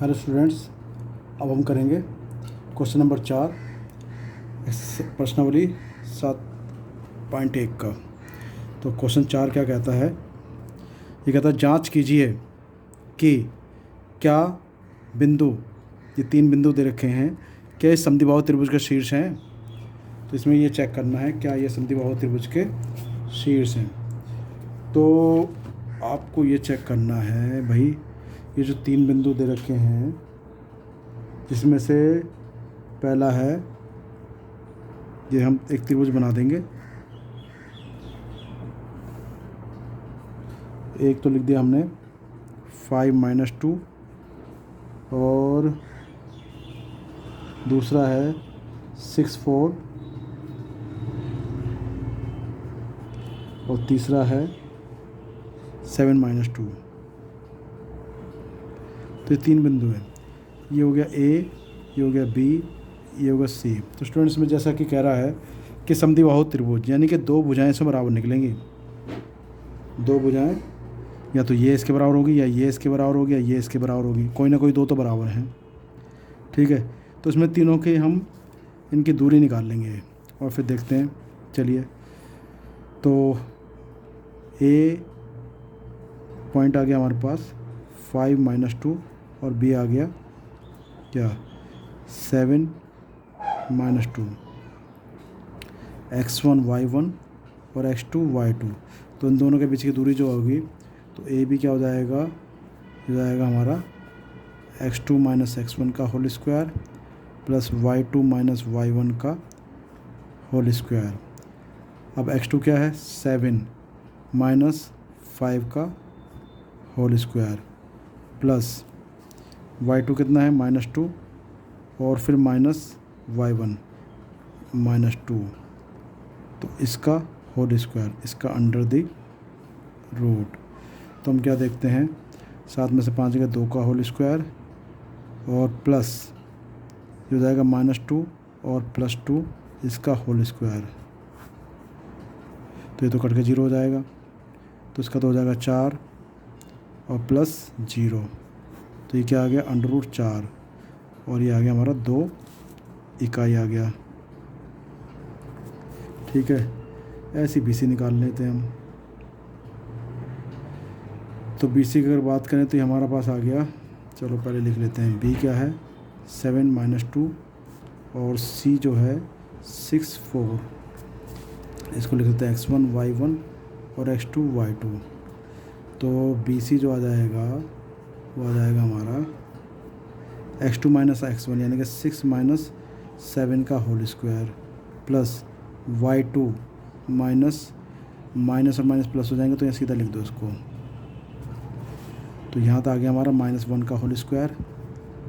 Hello students, अब हम करेंगे क्वेश्चन नंबर 4 प्रश्नावली 7.1 का। तो क्वेश्चन 4 क्या कहता है? ये कहता है जांच कीजिए कि क्या बिंदु, ये 3 बिंदु दे रखे हैं, क्या इस समद्विबाहु त्रिभुज के शीर्ष हैं। तो इसमें ये चेक करना है क्या ये समद्विबाहु त्रिभुज के शीर्ष हैं। तो आपको ये चेक करना है भाई, ये जो 3 बिंदु दे रखे हैं, जिसमें से पहला है, ये हम एक त्रिभुज बना देंगे। एक तो लिख दिया हमने 5 - 2 और दूसरा है 6 4 और तीसरा है 7 - 2। तो ये 3 बिंदु हैं। ये हो गया ए, ये हो गया बी, ये होगा सी। तो स्टूडेंट्स में जैसा कि कह रहा है कि समद्विबाहु त्रिभुज, यानी कि 2 भुजाएं से बराबर निकलेंगी। 2 भुजाएं या तो ये इसके बराबर होगी, या ये इसके बराबर होगी, या ये इसके बराबर होगी। कोई ना कोई 2 तो बराबर हैं, ठीक है। तो इसमें तीनों के हम इनकी दूरी निकाल लेंगे और फिर देखते हैं। चलिए, तो ए पॉइंट आ गया हमारे पास 5 - 2 और बी आ गया क्या 7 - 2। x1 y1 और x2 y2। तो इन दोनों के बीच की दूरी जो होगी, तो ए बी क्या हो जाएगा, हो जाएगा हमारा x2 - x1 का whole square plus y2 - y1 का होल स्क्वायर। अब x2 क्या है 7 - 5 का होल स्क्वायर प्लस y2 कितना है -2 और फिर -y1 -2। तो इसका होल स्क्वायर, इसका अंडर द रूट। तो हम क्या देखते हैं, 7 में से 5 गया 2 का होल स्क्वायर और प्लस ये हो जाएगा -2 और +2 इसका होल स्क्वायर। तो ये तो कट के 0 हो जाएगा, तो इसका तो हो जाएगा 4 और प्लस 0। तो ये क्या आ गया √4 और ये आ गया हमारा 2 इकाई आ गया, ठीक है। ऐसी BC निकाल लेते हैं हम। तो BC की अगर बात करें तो ये हमारा पास आ गया, चलो पहले लिख लेते हैं। B क्या है 7 - 2 और C जो है 6 4। इसको लिख लेते हैं x1 y1 और x2 y2। तो BC जो आ जाएगा वो आ जाएगा हमारा x2 - x1 यानी कि 6 - 7 का whole square plus y2 minus और माइनस प्लस हो जाएंगे, तो यहाँ सीधा लिख दो इसको। तो यहाँ तो आ गया हमारा -1 का होल स्क्वायर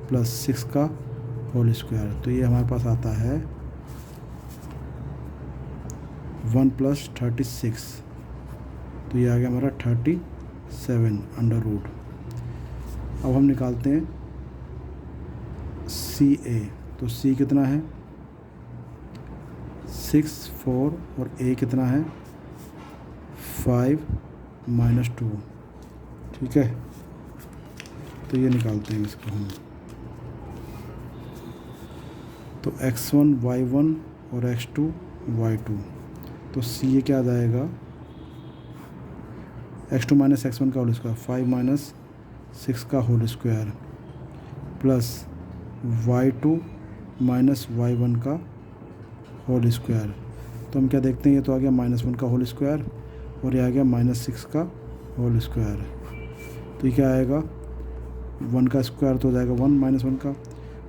प्लस 6 का होल स्क्वायर। तो ये हमारे पास आता है 1 + 36। तो ये आ गया हमारा 37 अंडर रूट। अब हम निकालते हैं CA। तो C कितना है 6 4 और A कितना है 5 - 2, ठीक है। तो ये निकालते हैं इसको हम। तो x1 y1 और x2 y2। तो C ये क्या आ जाएगा x2 - x1 का होल स्क्वायर 5 - 6 का whole square plus y2 - y1 का होल स्क्वायर। तो हम क्या देखते हैं, ये तो आ गया -1 का होल स्क्वायर और ये आ गया -6 का होल स्क्वायर। तो ये क्या आएगा 1 का स्क्वायर तो हो जाएगा 1 -1 का,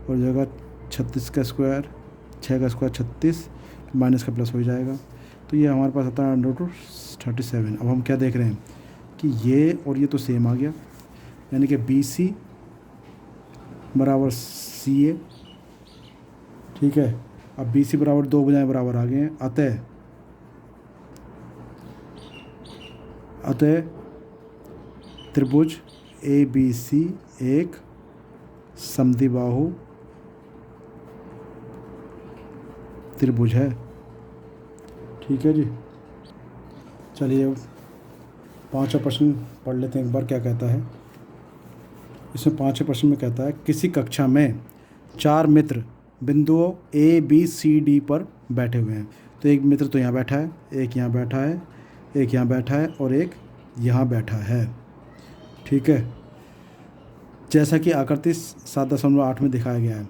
और जाएगा 36 का स्क्वायर, 6 का स्क्वायर 36, माइनस का प्लस हो जाएगा। तो ये हमारे पास आता है √37। अब हम क्या देख रहे हैं कि ये और ये तो सेम आ गया, यानी कि BC बराबर CA, ठीक है। अब BC बराबर 2 भुजाएं बराबर आ गए हैं, अतः त्रिभुज ABC एक समद्विबाहु त्रिभुज है, ठीक है जी। चलिए 5वां प्रश्न पढ़ लेते हैं एक बार, क्या कहता है। इसमें 5वें प्रश्न में कहता है किसी कक्षा में 4 मित्र बिंदुओं ए बी सी डी पर बैठे हुए हैं। तो एक मित्र तो यहाँ बैठा है, एक यहाँ बैठा है, एक यहाँ बैठा है और एक यहाँ बैठा है। ठीक है, जैसा कि आकृति 7.8 में दिखाया गया है।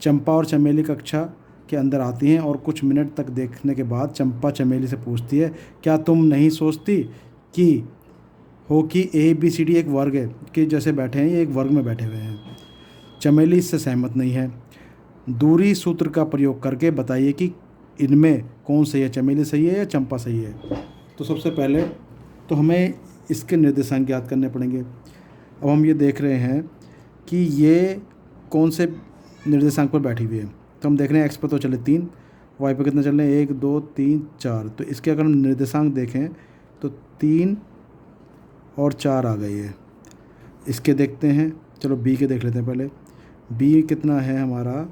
चंपा और चमेली कक्षा के अंदर आती हैं और कुछ मिनट तक देखने के बाद चंपा चमेली से पूछती है, क्या तुम नहीं सोचती कि ए बी सी डी एक वर्ग है, कि जैसे बैठे हैं ये एक वर्ग में बैठे हुए हैं। चमेली इससे सहमत नहीं है। दूरी सूत्र का प्रयोग करके बताइए कि इनमें कौन सही है, चमेली सही है या चंपा सही है। तो सबसे पहले तो हमें इसके निर्देशांक याद करने पड़ेंगे। अब हम ये देख रहे हैं कि ये कौन से निर्देशांक पर बैठी हुई है। तो हम देख रहे हैं एक्स पर तो चले 3, वाई पर कितना चल रहे हैं 1 2 3 4। तो इसके अगर हम निर्देशांक देखें तो 3 और 4 आ गई है। इसके देखते हैं, चलो बी के देख लेते हैं पहले। बी कितना है हमारा,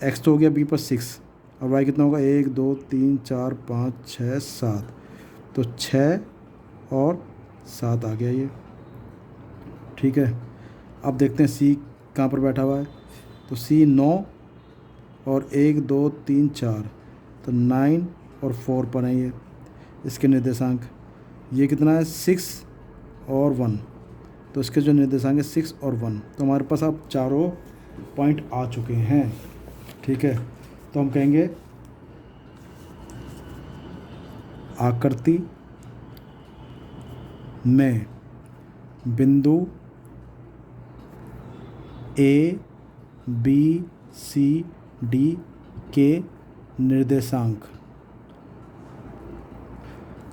एक्स तो हो गया बी पर 6 और वाई कितना होगा 1 2 3 4 5 6 7। तो 6 और 7 आ गया ये। ठीक है, अब देखते हैं सी कहाँ पर बैठा हुआ है। तो सी 9 और 1 2 3 4, तो 9 और 4 पर है ये इसके निर्देशांक। ये कितना है 6 और 1, तो इसके जो निर्देशांक है 6 और 1। तो हमारे पास अब चारों पॉइंट आ चुके हैं। ठीक है, तो हम कहेंगे आकृति में बिंदु ए बी सी डी के निर्देशांक।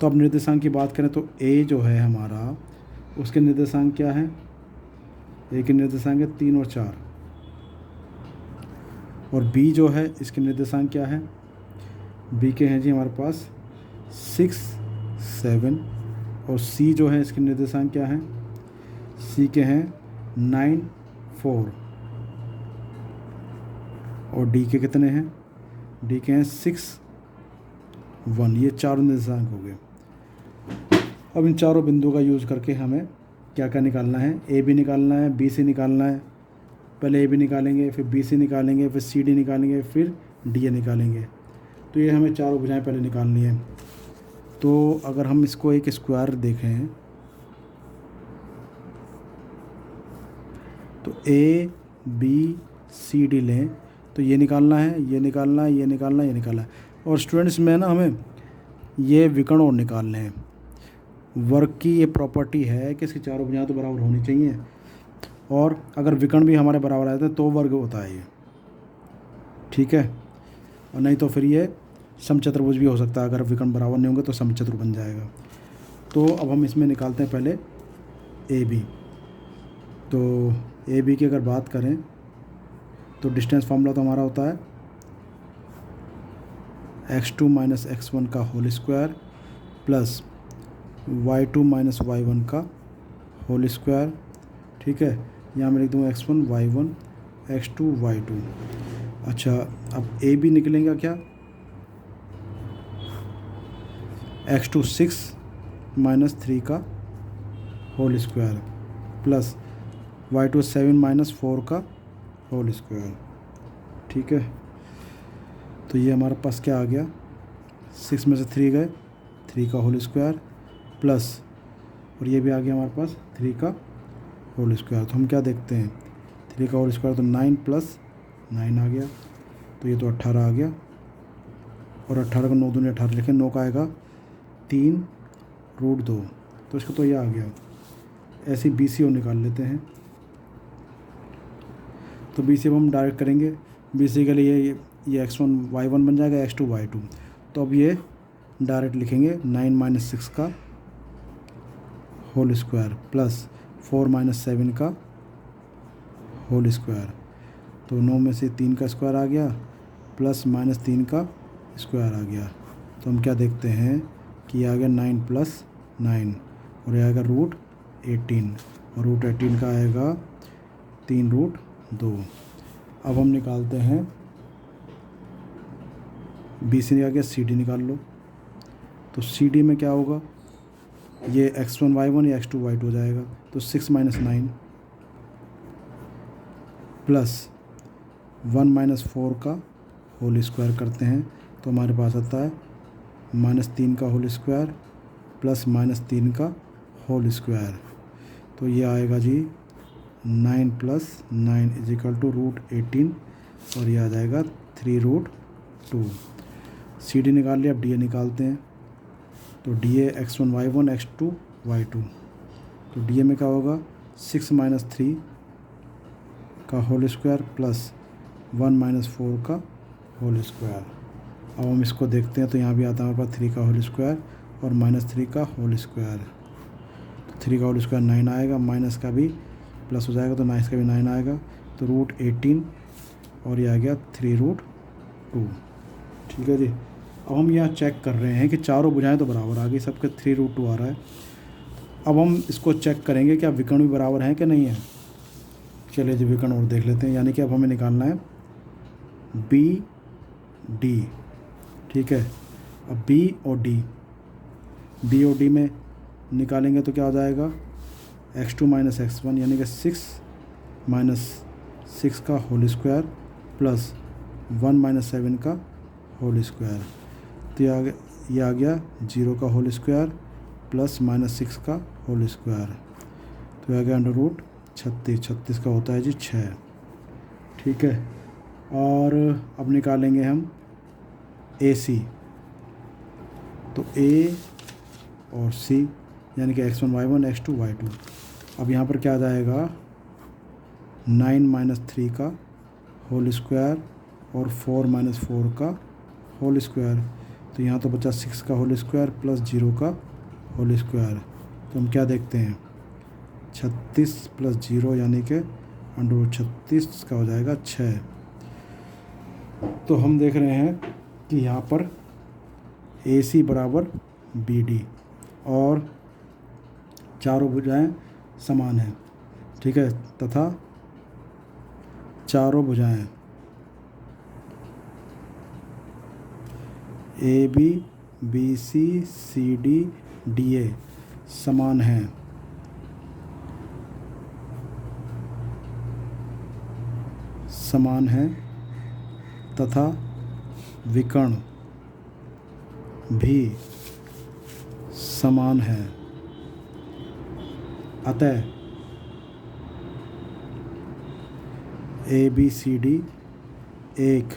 तो अब निर्देशांक की बात करें तो ए जो है हमारा, उसके निर्देशांक क्या हैं। ए के निर्देशांक है 3 और 4। और बी जो है इसके निर्देशांक क्या है, बी के हैं जी हमारे पास 6 7। और सी जो है इसके निर्देशांक क्या हैं, सी के हैं 9 4। और डी के कितने हैं, डी के हैं 6 1। ये चारों निर्देशांक हो गए। अब इन चारों बिंदुओं का यूज़ करके हमें क्या क्या निकालना है, ए बी निकालना है, बी सी निकालना है। पहले ए बी निकालेंगे, फिर बी सी निकालेंगे, फिर सी डी निकालेंगे, फिर डी ए निकालेंगे। तो ये हमें चारों भुजाएं पहले निकालनी है। तो अगर हम इसको एक स्क्वायर देखें तो ए बी सी डी लें तो ये निकालना है, ये निकालना है, ये निकालना है, ये निकालना है। और स्टूडेंट्स में ना हमें ये विकर्ण और निकालने हैं। वर्ग की ये प्रॉपर्टी है कि इसकी चारों भुजाएं तो बराबर होनी चाहिए, और अगर विकर्ण भी हमारे बराबर आते हैं तो वर्ग होता है ये। ठीक है, और नहीं तो फिर ये समचतुर्भुज भी हो सकता है। अगर विकर्ण बराबर नहीं होंगे तो समचतुर बन जाएगा। तो अब हम इसमें निकालते हैं पहले ए बी। तो ए बी की अगर बात करें तो डिस्टेंस फार्मूला तो हमारा होता है x2 माइनस x1 का whole square plus y2 minus y1 का होल स्क्वायर। ठीक है, यहाँ मैं लिख दूँगा x1 y1 x2 y2। अच्छा, अब ए बी निकलेगा क्या, x2 6 माइनस 3 का whole square plus y2 7 minus 4 का होल स्क्वायर। ठीक है, तो ये हमारे पास क्या आ गया, 6 में से 3 गए, 3 का होल स्क्वायर प्लस, और ये भी आ गया हमारे पास 3 का होल स्क्वायर। तो हम क्या देखते हैं, 3 का होल स्क्वायर तो 9 प्लस 9 आ गया, तो ये तो 18 आ गया। और 18 को 9 दूनी 18 लिखें, 9 का आएगा 3√2, तो इसका तो ये आ गया। ऐसे बी सी निकाल लेते हैं। तो बी सी अब हम डायरेक्ट करेंगे। बी सी के लिए ये x1 y1 बन जाएगा, x2 y2। तो अब ये डायरेक्ट लिखेंगे 9 माइनस 6 का होल स्क्वायर प्लस 4 माइनस 7 का होल स्क्वायर। तो 9 में से 3 का स्क्वायर आ गया प्लस माइनस 3 का स्क्वायर आ गया। तो हम क्या देखते हैं कि ये आ गया 9 प्लस 9 और ये आएगा √18, और √18 का आएगा 3√2। अब हम निकालते हैं बी सी आ गया, सी डी निकाल लो। तो सी डी में क्या होगा, ये x1 y1 या x2 y2 हो जाएगा। तो 6 माइनस 9 प्लस 1 - 4 का होल स्क्वायर करते हैं तो हमारे पास आता है -3 का होल स्क्वायर प्लस -3 का होल स्क्वायर। तो ये आएगा जी 9 + 9 = √18 और ये आ जाएगा 3√2। सी डी निकाल लिया, अब डी ए निकालते हैं। तो D A x1 y1 x2 y2। तो डी ए में क्या होगा 6 - 3 का होल स्क्वायर प्लस 1 - 4 का होल स्क्वायर। अब हम इसको देखते हैं तो यहाँ भी आता है हमारे पास 3 का होल स्क्वायर और -3 का होल स्क्वायर। तो 3 का होल स्क्वायर 9 आएगा, माइनस का भी प्लस हो जाएगा तो 9 का भी 9 आएगा, तो √18 और ये आ गया 3√2। ठीक है जी। अब हम यहाँ चेक कर रहे हैं कि चारों भुजाएं तो बराबर आ गई, सबके 3√2 आ रहा है। अब हम इसको चेक करेंगे क्या विकर्ण भी बराबर हैं कि नहीं है। चलिए जी विकर्ण और देख लेते हैं, यानी कि अब हमें निकालना है बी डी। ठीक है, अब बी और डी में निकालेंगे तो क्या हो जाएगा x2 - x1 यानी कि 6 - 6 का होल स्क्वायर प्लस 1 - 7 का होल स्क्वायर। तो ये आ गया 0 का होल स्क्वायर प्लस -6 का होल स्क्वायर। तो ये आ गया √36। 36 का होता है जी 6। ठीक है, और अब निकालेंगे हम ए सी। तो ए और सी यानी कि x1 y1 x2 y2। अब यहाँ पर क्या आ जाएगा 9 - 3 का होल स्क्वायर और 4 - 4 का होल स्क्वायर। तो यहाँ तो बचा 6 का होल स्क्वायर प्लस 0 का होल स्क्वायर। तो हम क्या देखते हैं 36 + 0 यानी कि √36 का हो जाएगा 6। तो हम देख रहे हैं कि यहाँ पर ए सी बराबर बी डी और चारों भुजाएं समान हैं। ठीक है, तथा चारों भुजाएं A B B C C D D A समान हैं। तथा विकर्ण भी समान है। अतः ए बी सी डी एक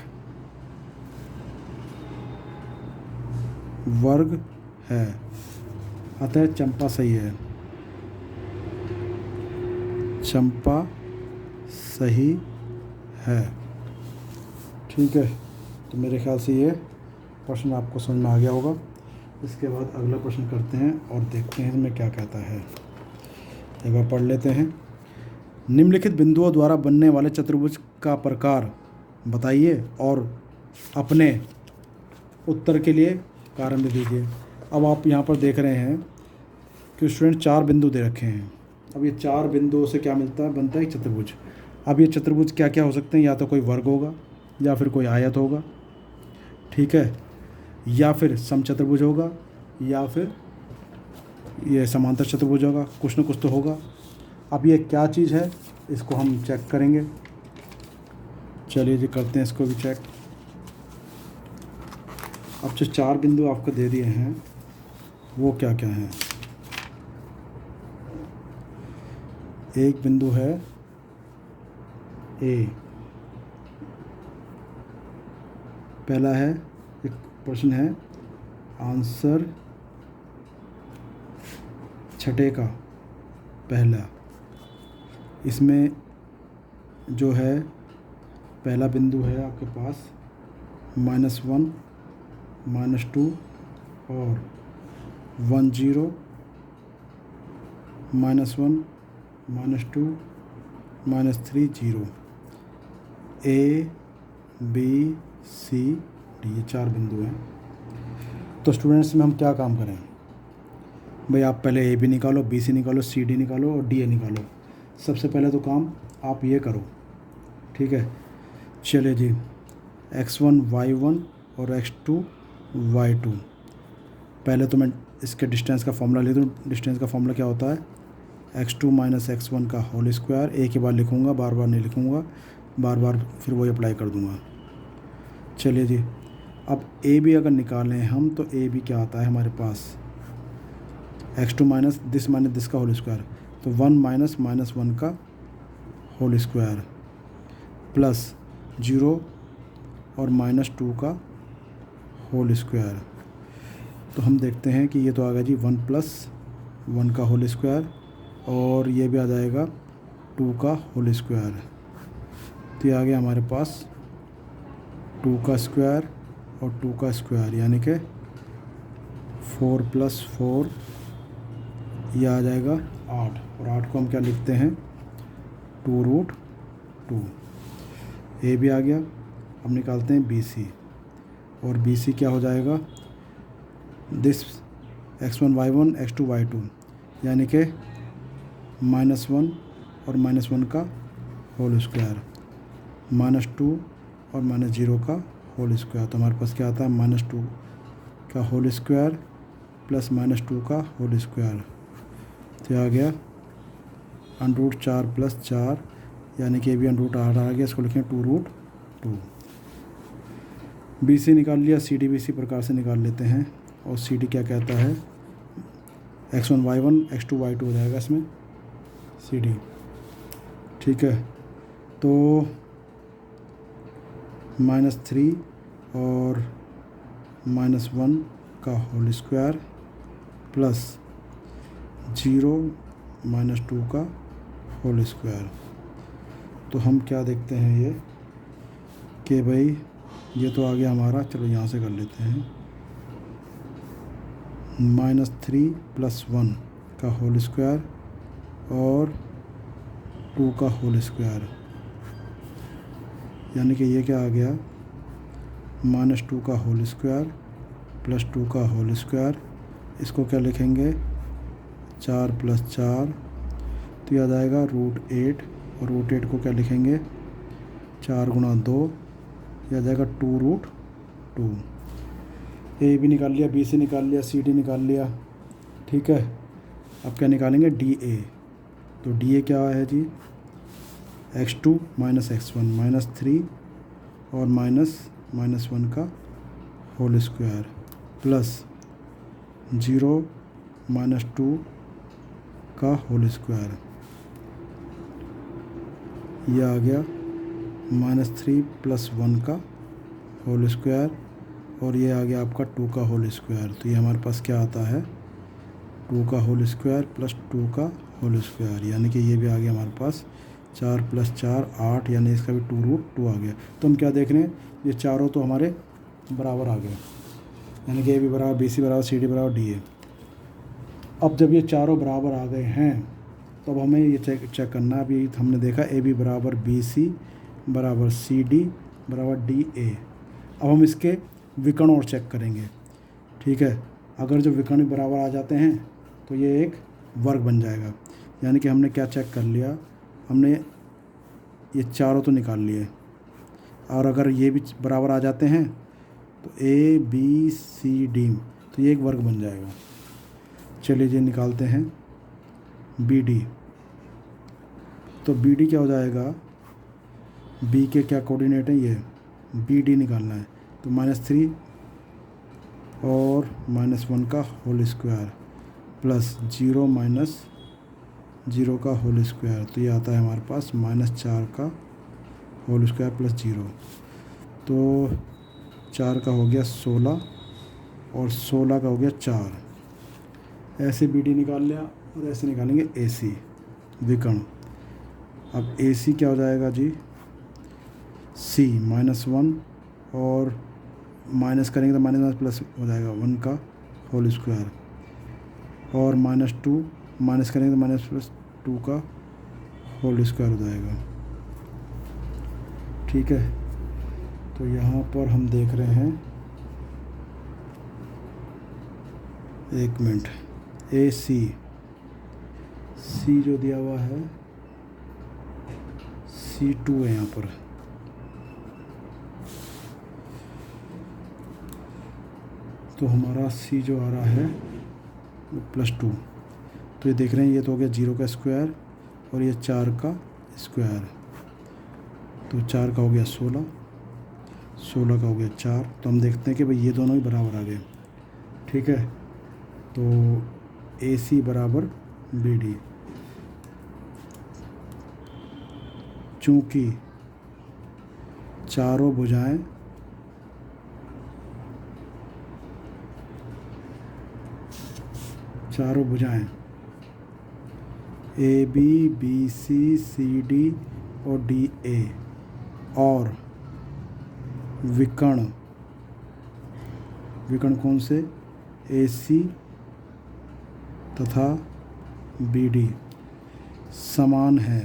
वर्ग है। अतः चंपा सही है। चंपा सही है। ठीक है, तो मेरे ख्याल से ये प्रश्न आपको समझ में आ गया होगा। इसके बाद अगला प्रश्न करते हैं और देखते हैं इसमें क्या कहता है। एक बार पढ़ लेते हैं। निम्नलिखित बिंदुओं द्वारा बनने वाले चतुर्भुज का प्रकार बताइए और अपने उत्तर के लिए कारण दे दीजिए। अब आप यहाँ पर देख रहे हैं कि स्टूडेंट 4 बिंदु दे रखे हैं। अब ये 4 बिंदुओं से क्या मिलता है, बनता है एक चतुर्भुज। अब ये चतुर्भुज क्या क्या हो सकते हैं, या तो कोई वर्ग होगा या फिर कोई आयत होगा, ठीक है, या फिर समचतुर्भुज होगा, या फिर ये समांतर चतुर्भुज होगा, कुछ न कुछ तो होगा। अब ये क्या चीज़ है इसको हम चेक करेंगे। चलिए जी करते हैं इसको भी चेक। अब जो 4 बिंदु आपको दे दिए हैं वो क्या क्या हैं। एक बिंदु है ए, पहला है, एक प्रश्न है आंसर छठे का पहला। इसमें जो है पहला बिंदु है आपके पास -1 -2 और 1 0 -1 -2 -3 0। ए बी सी डी ये 4 बिंदु हैं। तो स्टूडेंट्स में हम क्या काम करें भाई, आप पहले ए बी निकालो, बी सी निकालो, सी डी निकालो और डी ए निकालो। सबसे पहले तो काम आप ये करो, ठीक है। चलिए जी x1 y1 और x2 y2। पहले तो मैं इसके डिस्टेंस का फॉर्मूला ले दूँ। डिस्टेंस का फॉर्मूला क्या होता है, x2 - x1 का होल स्क्वायर। एक ही बार लिखूँगा, बार बार नहीं लिखूँगा। बार बार फिर वही अप्लाई कर दूँगा। चलिए जी, अब ए बी अगर निकालें हम तो ए बी क्या आता है हमारे पास, x2 माइनस दिस का होल स्क्वायर, तो 1 माइनस माइनस 1 का होल स्क्वायर प्लस 0 और -2 का होल स्क्वायर। तो हम देखते हैं कि ये तो आ गया जी 1 प्लस 1 का होल स्क्वायर और ये भी आ जाएगा 2 का होल स्क्वायर। तो ये आ गया हमारे पास 2 का स्क्वायर और 2 का स्क्वायर, यानी कि 4 + 4, ये आ जाएगा 8, और 8 को हम क्या लिखते हैं 2√2। ए भी आ गया। अब निकालते हैं बी सी, और बी सी क्या हो जाएगा, this x1 y1 x2 y2, यानी कि -1 और -1 का होल स्क्वायर, -2 और -0 का होल स्क्वायर। तो हमारे पास क्या आता है -2 का होल स्क्वायर प्लस -2 का होल स्क्वायर। तो आ गया √4 + 4, यानी कि भी √8 आ गया। इसको लिखें 2√2। बी सी निकाल लिया, सी डी भी इसी प्रकार से निकाल लेते हैं। और सी डी क्या कहता है, x1 y1 x2 y2 हो जाएगा इसमें सी डी। ठीक है, तो -3 और -1 का होल स्क्वायर प्लस 0 -2 का होल स्क्वायर। तो हम क्या देखते हैं ये कि भाई ये तो आ गया हमारा, चलो यहाँ से कर लेते हैं, -3 + 1 का होल स्क्वायर और 2 का होल स्क्वायर, यानी कि ये क्या आ गया -2 का होल स्क्वायर प्लस 2 का होल स्क्वायर। इसको क्या लिखेंगे 4 + 4, तो यह आ जाएगा √8, और √8 को क्या लिखेंगे 4 × 2, यह आ जाएगा 2√2। ए भी निकाल लिया, बी सी निकाल लिया, सी डी निकाल लिया। ठीक है, अब क्या निकालेंगे डी ए। तो डी ए क्या है जी, x2 - x1 -3 और -1 का होल स्क्वायर प्लस 0 -2 का होल स्क्वायर। यह आ गया -3 + 1 का होल स्क्वायर, और ये आ गया आपका 2 का होल स्क्वायर। तो ये हमारे पास क्या आता है 2 का होल स्क्वायर प्लस 2 का होल स्क्वायर, यानी कि ये भी आ गया हमारे पास 4 + 4 8, यानी इसका भी 2√2 आ गया। तो हम क्या देख रहे हैं, ये चारों तो हमारे बराबर आ गए, यानी कि ए बी बराबर बी सी बराबर सी डी बराबर डी ए। अब जब ये चारों बराबर आ गए हैं तो अब हमें ये चेक करना है। अभी हमने देखा ए बी बराबर बी सी बराबर सी डी बराबर डी ए। अब हम इसके विकर्ण और चेक करेंगे। ठीक है, अगर जो विकर्ण बराबर आ जाते हैं तो ये एक वर्ग बन जाएगा, यानी कि हमने क्या चेक कर लिया, हमने ये चारों तो निकाल लिए, और अगर ये भी बराबर आ जाते हैं तो ए बी सी डी, तो ये एक वर्ग बन जाएगा। चलिए ये निकालते हैं बी डी। तो बी डी क्या हो जाएगा, बी के क्या कोऑर्डिनेट है, ये बी डी निकालना है। तो -3 और -1 का होल स्क्वायर प्लस 0 -0 का होल स्क्वायर, तो ये आता है हमारे पास -4 का होल स्क्वायर प्लस 0। तो 4 का हो गया 16 और 16 का हो गया 4। ऐसे बी डी निकाल लिया, और ऐसे निकालेंगे ए सी विकर्ण। अब ए सी क्या हो जाएगा जी, सी -1 और माइनस करेंगे तो माइनस प्लस हो जाएगा 1 का होल स्क्वायर, और -2 माइनस करेंगे तो -2 का होल स्क्वायर हो जाएगा। ठीक है, तो यहाँ पर हम देख रहे हैं, एक मिनट, ए सी जो दिया हुआ है C2 है यहाँ पर। तो हमारा C जो आ रहा है +2, तो ये देख रहे हैं, ये तो हो गया 0 का स्क्वायर और ये 4 का स्क्वायर। तो 4 का हो गया 16, 16 का हो गया 4। तो हम देखते हैं कि भाई ये दोनों ही बराबर आ गए। ठीक है, तो AC बराबर BD। चूँकि चारों भुजाएं AB BC CD और DA और विकर्ण कौन से AC तथा BD समान है,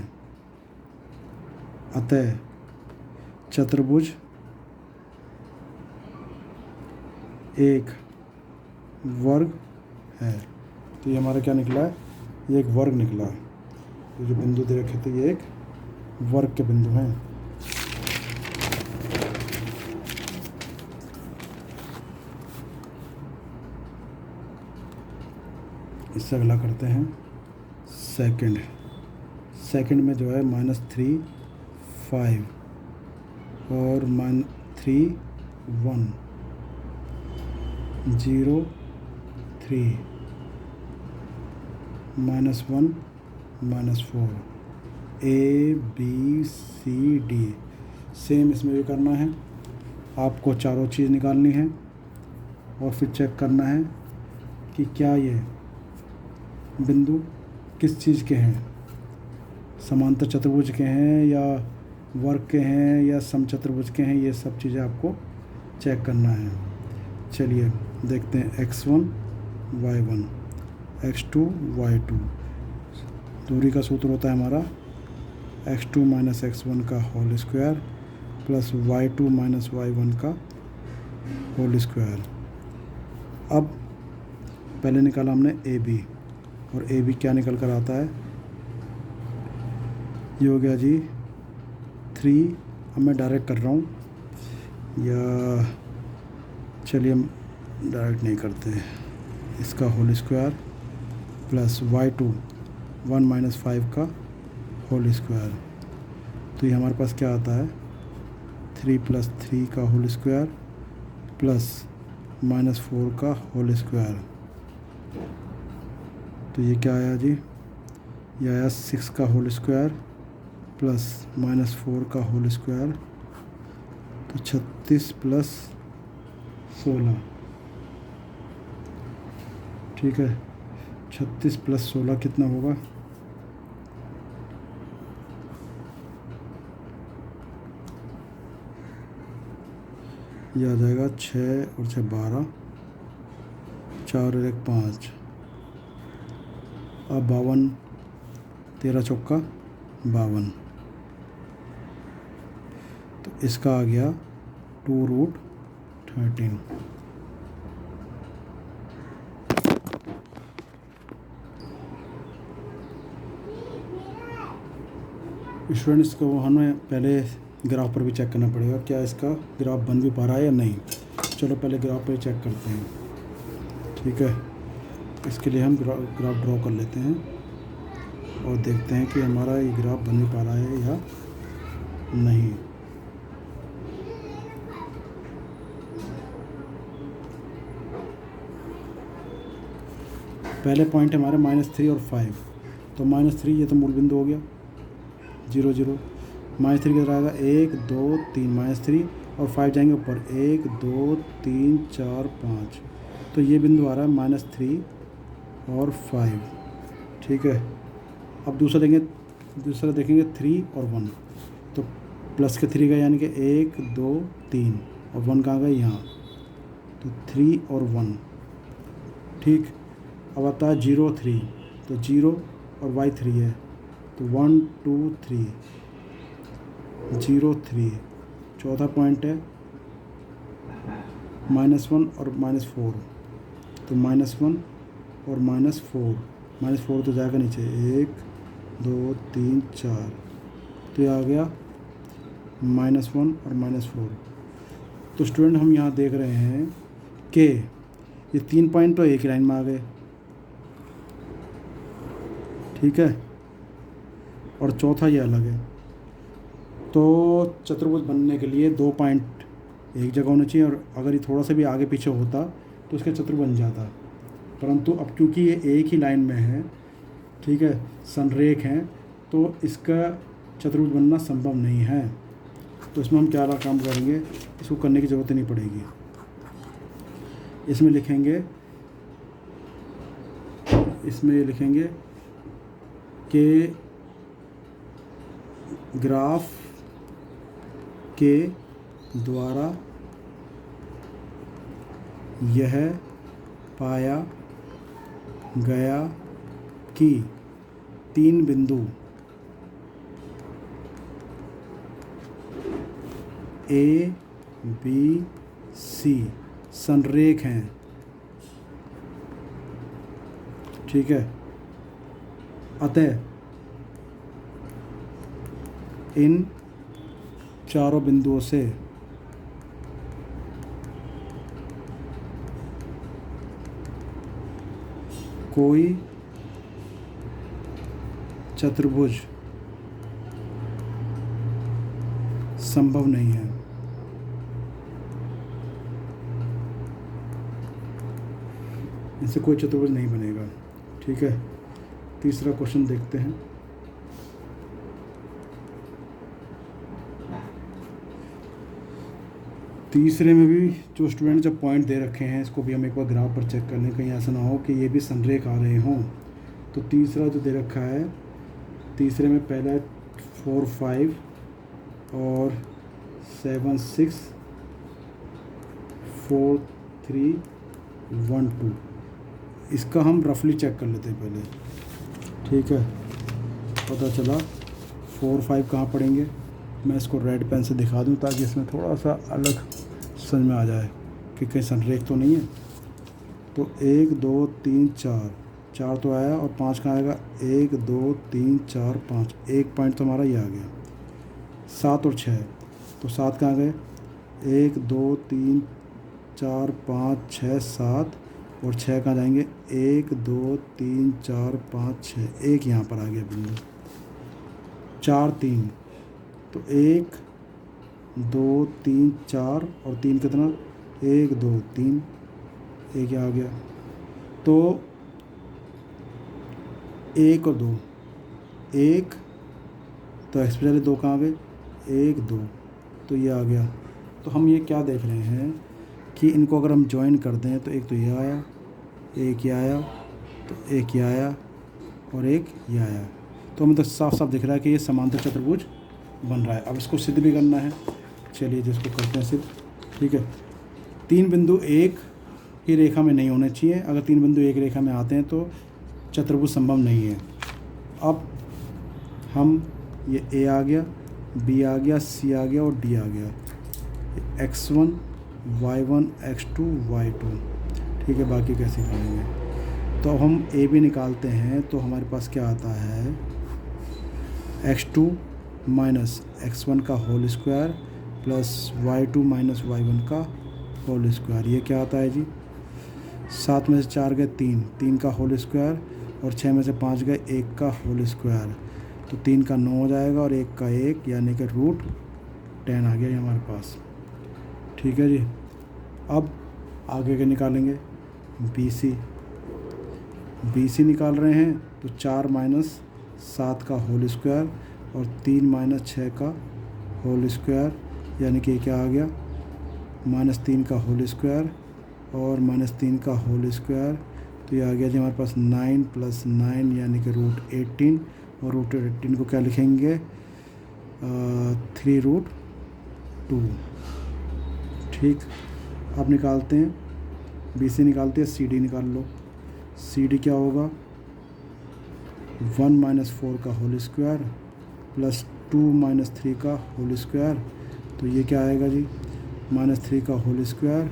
अतः चतुर्भुज एक वर्ग है। तो ये हमारा क्या निकला है, ये एक वर्ग निकला है। ये जो बिंदु दे रखे थे ये एक वर्ग के बिंदु हैं। इससे अगला करते हैं सेकंड में जो है -3 5 और -3 1 0 3 -1 -4 ABCD। सेम इसमें भी करना है, आपको चारों चीज़ निकालनी है और फिर चेक करना है कि क्या ये बिंदु किस चीज़ के हैं, समांतर चतुर्भुज के हैं या वर्ग के हैं या समचतुर्भुज के हैं। ये सब चीज़ें आपको चेक करना है। चलिए देखते हैं x1 y1 x2 y2। दूरी का सूत्र होता है हमारा x2 - x1 का whole square plus y2 - y1 का होल स्क्वायर। अब पहले निकाला हमने AB और AB क्या निकल कर आता है, ये हो गया जी 3। अब मैं डायरेक्ट कर रहा हूँ, या चलिए हम डायरेक्ट नहीं करते, इसका होल स्क्वायर प्लस y2 1 - 5 का होल स्क्वायर। तो ये हमारे पास क्या आता है 3 + 3 का होल स्क्वायर प्लस -4 का होल स्क्वायर। तो ये क्या आया जी, ये आया 6 का होल स्क्वायर प्लस -4 का होल स्क्वायर। तो 36 + 16, ठीक है। 36 + 16 कितना होगा, ये आ जाएगा 6 और 6 12, 4 और 1 5। अब 52, 13 चौका 52। तो इसका आ गया 2√13। स्टूडेंट्स को हमें पहले ग्राफ पर भी चेक करना पड़ेगा, क्या इसका ग्राफ बन भी पा रहा है या नहीं। चलो पहले ग्राफ पर चेक करते हैं, ठीक है। इसके लिए हम ग्राफ ड्रॉ कर लेते हैं और देखते हैं कि हमारा ये ग्राफ बन भी पा रहा है या नहीं। पहले पॉइंट हमारे -3 और 5। तो -3 ये तो मूल बिंदु हो गया 0 0। -3 किधर आएगा 1 2 3 -3 और 5 जाएंगे ऊपर 1 2 3 4 5। तो ये बिंदु आ रहा है -3 और 5, ठीक है। अब दूसरा देखेंगे 3 और 1। तो प्लस के 3 गए यानी कि 1 2 3 और 1 कहाँ गए यहाँ। तो 3 और 1, ठीक। अब आता है 0 3। तो 0 और y 3 है तो 1 2 3 0 3। चौथा पॉइंट है -1 और -4। तो -1 और -4, -4 तो जाएगा नीचे 1 2 3 4। तो ये आ गया -1 और -4। तो स्टूडेंट हम यहाँ देख रहे हैं कि ये 3 पॉइंट तो एक ही लाइन में आ गए, ठीक है। और चौथा ये अलग है, तो चतुर्भुज बनने के लिए 2 पॉइंट एक जगह होना चाहिए, और अगर ये थोड़ा सा भी आगे पीछे होता तो इसका चतुर्भुज बन जाता। परंतु अब क्योंकि ये एक ही लाइन में है, ठीक है, संरेख हैं, तो इसका चतुर्भुज बनना संभव नहीं है। तो इसमें हम क्या काम करेंगे, इसको करने की ज़रूरत नहीं पड़ेगी। इसमें लिखेंगे कि ग्राफ के द्वारा यह पाया गया कि 3 बिंदु A, B, C संरेख हैं, ठीक है। अतः इन चारों बिंदुओं से कोई चतुर्भुज संभव नहीं है। इनसे कोई चतुर्भुज नहीं बनेगा, ठीक है। तीसरा क्वेश्चन देखते हैं। तीसरे में भी जो स्टूडेंट जब पॉइंट दे रखे हैं, इसको भी हम एक बार ग्राफ पर चेक कर लें, कहीं ऐसा ना हो कि ये भी संरेख आ रहे हों। तो तीसरा जो दे रखा है, तीसरे में पहला 4, 5 और 7, 6, 4, 3, 1, 2। इसका हम रफली चेक कर लेते हैं पहले, ठीक है। पता चला 4, 5 कहाँ पड़ेंगे। मैं इसको रेड पेन से दिखा दूं ताकि इसमें थोड़ा सा अलग समझ में आ जाए कि कहीं संरेख तो नहीं है। तो 1, 2, 3, 4 तो आया, और 5 कहाँ आएगा, 1, 2, 3, 4, 5। एक पॉइंट तो हमारा ये आ गया। 7 और 6, तो 7 कहाँ गए, 1, 2, 3, 4, 5, 6, 7, और 6 कहाँ जाएंगे, 1, 2, 3, 4, 5, 6। एक यहाँ पर आ गया बिंदु। 4, 3, तो 1, 2, 3, 4 और 3 कितना, 1, 2, 3, एक आ गया। तो 1 और 2, 1, तो एक्स पहले 2 कहाँ आ गए, 1, 2, तो ये आ गया। तो हम ये क्या देख रहे हैं कि इनको अगर हम ज्वाइन कर दें तो एक तो ये आया, एक ये आया, तो एक ये आया, और एक ये आया। तो हमें तो साफ साफ दिख रहा है कि ये समांतर चतुर्भुज बन रहा है। अब इसको सिद्ध भी करना है, चलिए जिसको करते हैं सिद्ध, ठीक है। 3 बिंदु एक ही रेखा में नहीं होने चाहिए। अगर 3 बिंदु एक रेखा में आते हैं तो चतुर्भुज संभव नहीं है। अब हम ये ए आ गया, बी आ गया, सी आ गया और डी आ गया, x1, y1, x2, y2, ठीक है। बाकी कैसे करेंगे, तो अब हम ए बी निकालते हैं, तो हमारे पास क्या आता है, x2 माइनस x1 का whole square plus y2 minus y1 का होल स्क्वायर। ये क्या आता है जी, 7 में से 4 गए 3, 3 का होल स्क्वायर, और 6 में से 5 गए 1 का होल स्क्वायर। तो 3 का 9 हो जाएगा और 1 का 1, यानी कि √10 आ गया ये हमारे पास, ठीक है जी। अब आगे के निकालेंगे, बी सी निकाल रहे हैं, तो 4 माइनस 7 का होल स्क्वायर और 3 माइनस 6 का होल स्क्वायर, यानी कि क्या आ गया, -3 का होल स्क्वायर और -3 का होल स्क्वायर। तो ये आ गया जी हमारे पास 9 + 9 यानी कि √18, और √18 को क्या लिखेंगे, 3√2, ठीक। अब निकालते हैं, बी सी निकालते हैं, सी डी निकाल लो। सी डी क्या होगा, 1 - 4 का होल स्क्वायर प्लस 2 - 3 का होल स्क्वायर। तो ये क्या आएगा जी, -3 का होल स्क्वायर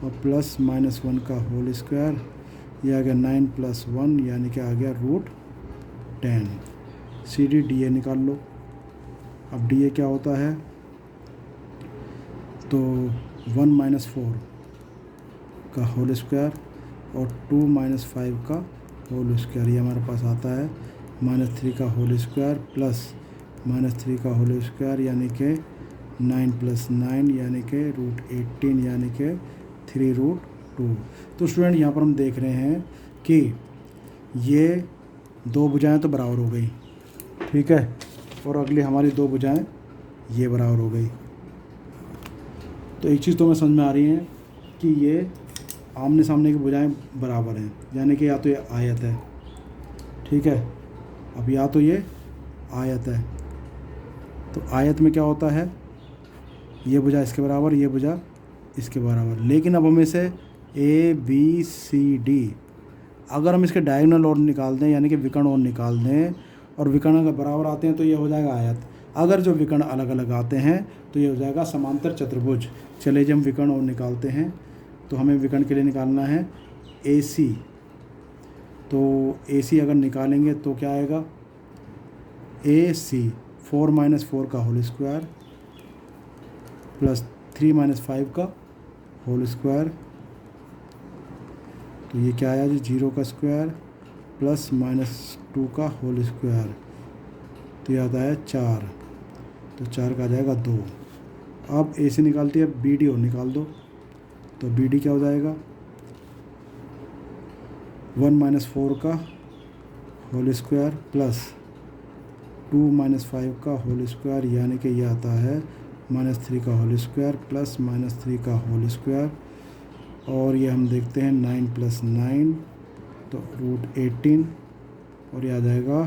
और प्लस -1 का होल स्क्वायर। ये आ गया 9 + 1 यानी कि आ गया √10। सी डी डी ए निकाल लो। अब डी ए क्या होता है, तो 1 - 4 का होल स्क्वायर और 2 - 5 का होल स्क्वायर। ये हमारे पास आता है -3 का होल स्क्वायर प्लस -3 का होल स्क्वायर यानी कि 9 + 9 यानी कि √18 यानी कि 3√2। तो स्टूडेंट यहाँ पर हम देख रहे हैं कि ये दो भुजाएं तो बराबर हो गई, ठीक है, और अगली हमारी दो भुजाएं ये बराबर हो गई। तो एक चीज़ तो हमें समझ में आ रही है कि ये आमने सामने की भुजाएं बराबर हैं, यानी कि या तो ये आयत है, ठीक है। अब या तो ये आयत है, तो आयत में क्या होता है, ये भुजा इसके बराबर, ये भुजा इसके बराबर। लेकिन अब हमें से ABCD अगर हम इसके डायगोनल और निकाल दें, यानी कि विकर्ण और निकाल दें, और विकर्ण अगर बराबर आते हैं तो ये हो जाएगा आयत। अगर जो विकर्ण अलग अलग आते हैं तो ये हो जाएगा समांतर चतुर्भुज। चलिए जब हम विकर्ण और निकालते हैं तो हमें विकर्ण के लिए निकालना है AC। तो AC अगर निकालेंगे तो क्या आएगा, AC 4 - 4 का होल स्क्वायर प्लस 3 - 5 का होल स्क्वायर। तो ये क्या आया जी, 0 का स्क्वायर प्लस -2 का होल स्क्वायर, तो ये आता है 4। तो 4 का आ जाएगा 2। अब AC निकालती है, BD और निकाल दो, तो BD क्या हो जाएगा, 1 - 4 का होल स्क्वायर प्लस 2 - 5 का होल स्क्वायर यानी कि ये आता है -3 का होल स्क्वायर प्लस -3 का होल स्क्वायर। और ये हम देखते हैं 9 + 9 तो √18 और ये आ जाएगा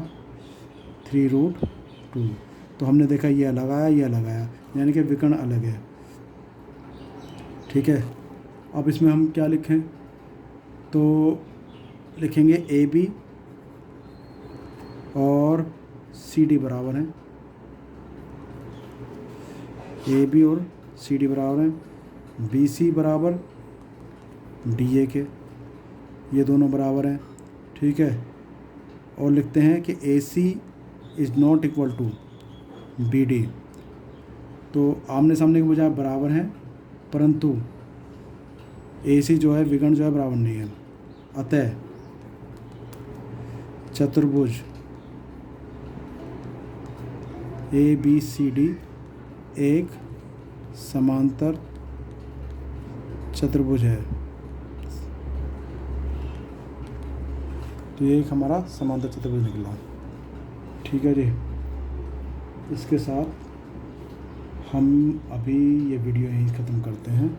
3√2। तो हमने देखा ये अलग आया, ये अलग आया, यानी कि विकर्ण अलग है, ठीक है। अब इसमें हम क्या लिखें, तो लिखेंगे AB और CD बराबर हैं, AB और CD बराबर हैं, BC बराबर DA के, ये दोनों बराबर हैं, ठीक है। और लिखते हैं कि AC is not equal to BD। तो आमने सामने की भुजाएं बराबर हैं, परंतु AC जो है विकर्ण जो है बराबर नहीं है। अतः चतुर्भुज ABCD एक समांतर चतुर्भुज है। तो ये एक हमारा समांतर चतुर्भुज निकला, ठीक है जी। इसके साथ हम अभी ये वीडियो यहीं ख़त्म करते हैं।